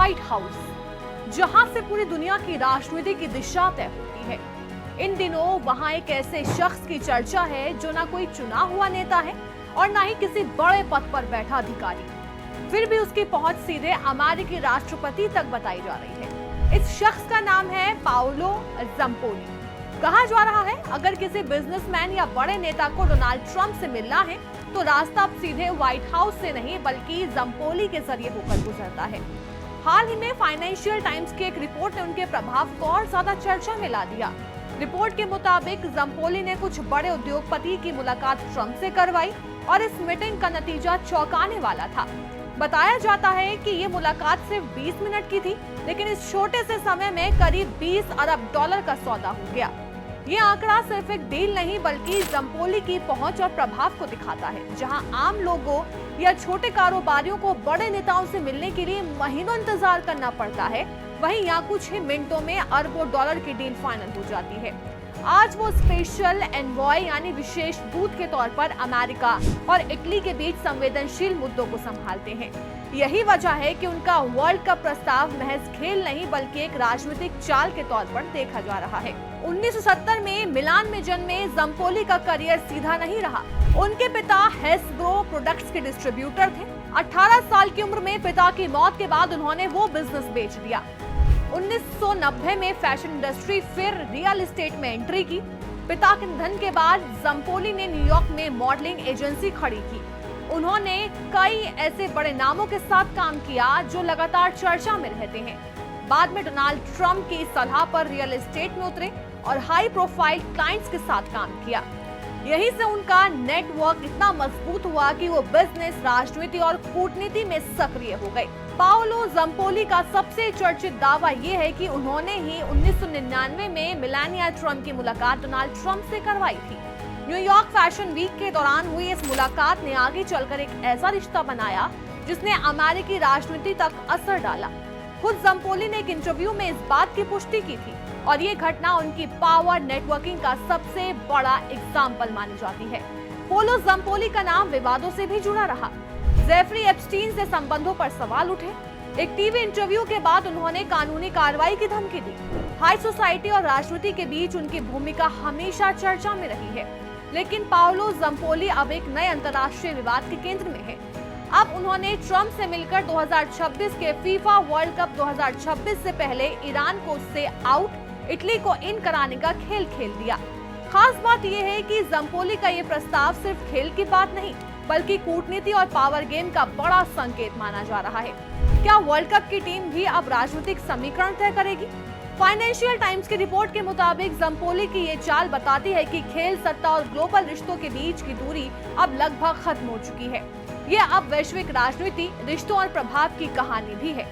White house, जहां से पूरी दुनिया की राजनीति की दिशा तय होती है। इन दिनों वहां एक ऐसे शख्स की चर्चा है जो ना कोई चुना हुआ नेता है और ना ही किसी बड़े पद पर बैठा अधिकारी, फिर भी उसकी पहुंच सीधे अमेरिकी राष्ट्रपति तक बताई जा रही है। इस शख्स का नाम है पाओलो ज़ाम्पोली। कहा जा रहा है अगर किसी बिजनेसमैन या बड़े नेता को डोनाल्ड ट्रंप से मिलना है तो रास्ता अब सीधे व्हाइट हाउस से नहीं बल्कि ज़ाम्पोली के जरिए होकर गुजरता है। हाल ही में फाइनेंशियल टाइम्स की एक रिपोर्ट ने उनके प्रभाव को और ज्यादा चर्चा में ला दिया। रिपोर्ट के मुताबिक ज़ाम्पोली ने कुछ बड़े उद्योगपति की मुलाकात ट्रंप से करवाई और इस मीटिंग का नतीजा चौंकाने वाला था। बताया जाता है कि ये मुलाकात सिर्फ 20 मिनट की थी, लेकिन इस छोटे से समय में करीब 20 अरब डॉलर का सौदा हो गया। ये आंकड़ा सिर्फ एक डील नहीं बल्कि ज़ाम्पोली की पहुंच और प्रभाव को दिखाता है। जहां आम लोगों या छोटे कारोबारियों को बड़े नेताओं से मिलने के लिए महीनों इंतजार करना पड़ता है, वहीं यहाँ कुछ ही मिनटों में अरबों डॉलर की डील फाइनल हो जाती है। आज वो स्पेशल एनवॉय यानी विशेष दूत के तौर पर अमेरिका और इटली के बीच संवेदनशील मुद्दों को संभालते हैं। यही वजह है कि उनका वर्ल्ड कप प्रस्ताव महज खेल नहीं बल्कि एक राजनीतिक चाल के तौर पर देखा जा रहा है। 1970 में मिलान में जन्मे ज़ाम्पोली का करियर सीधा नहीं रहा। उनके पिता हेस्ब्रो प्रोडक्ट्स के डिस्ट्रीब्यूटर थे। 18 साल की उम्र में पिता की मौत के बाद उन्होंने वो बिजनेस बेच दिया। 1990 में फैशन इंडस्ट्री फिर रियल एस्टेट में एंट्री की। पिता के निधन के बाद ज़ाम्पोली ने न्यूयॉर्क में मॉडलिंग एजेंसी खड़ी की। उन्होंने कई ऐसे बड़े नामों के साथ काम किया जो लगातार चर्चा में रहते हैं। बाद में डोनाल्ड ट्रंप की सलाह पर रियल एस्टेट में उतरे और हाई प्रोफाइल क्लाइंट्स के साथ काम किया। यहीं से उनका नेटवर्क इतना मजबूत हुआ कि वो बिजनेस, राजनीति और कूटनीति में सक्रिय हो गए। पाओलो ज़ाम्पोली का सबसे चर्चित दावा ये है कि उन्होंने ही 1999 में मेलानिया ट्रंप की मुलाकात डोनाल्ड ट्रंप से करवाई थी। न्यूयॉर्क फैशन वीक के दौरान हुई इस मुलाकात ने आगे चलकर एक ऐसा रिश्ता बनाया जिसने अमेरिकी राजनीति तक असर डाला। खुद ज़ाम्पोली ने एक इंटरव्यू में इस बात की पुष्टि की थी और ये घटना उनकी पावर नेटवर्किंग का सबसे बड़ा एग्जाम्पल मानी जाती है। पाओलो ज़ाम्पोली का नाम विवादों से भी जुड़ा रहा। जेफरी एप्स्टीन से संबंधों पर सवाल उठे। एक टीवी इंटरव्यू के बाद उन्होंने कानूनी कार्रवाई की धमकी दी। हाई सोसाइटी और राजनीति के बीच उनकी भूमिका हमेशा चर्चा में रही है, लेकिन पाओलो ज़ाम्पोली अब एक नए अंतर्राष्ट्रीय विवाद के केंद्र में है। अब उन्होंने ट्रंप से मिलकर 2026 के फीफा वर्ल्ड कप 2026 से पहले ईरान को उससे आउट, इटली को इन कराने का खेल खेल दिया। खास बात यह है कि ज़ाम्पोली का ये प्रस्ताव सिर्फ खेल की बात नहीं बल्कि कूटनीति और पावर गेम का बड़ा संकेत माना जा रहा है। क्या वर्ल्ड कप की टीम भी अब राजनीतिक समीकरण तय करेगी? फाइनेंशियल टाइम्स की रिपोर्ट के मुताबिक ज़ाम्पोली की ये चाल बताती है कि खेल, सत्ता और ग्लोबल रिश्तों के बीच की दूरी अब लगभग खत्म हो चुकी है। ये अब वैश्विक राजनीति, रिश्तों और प्रभाव की कहानी भी है।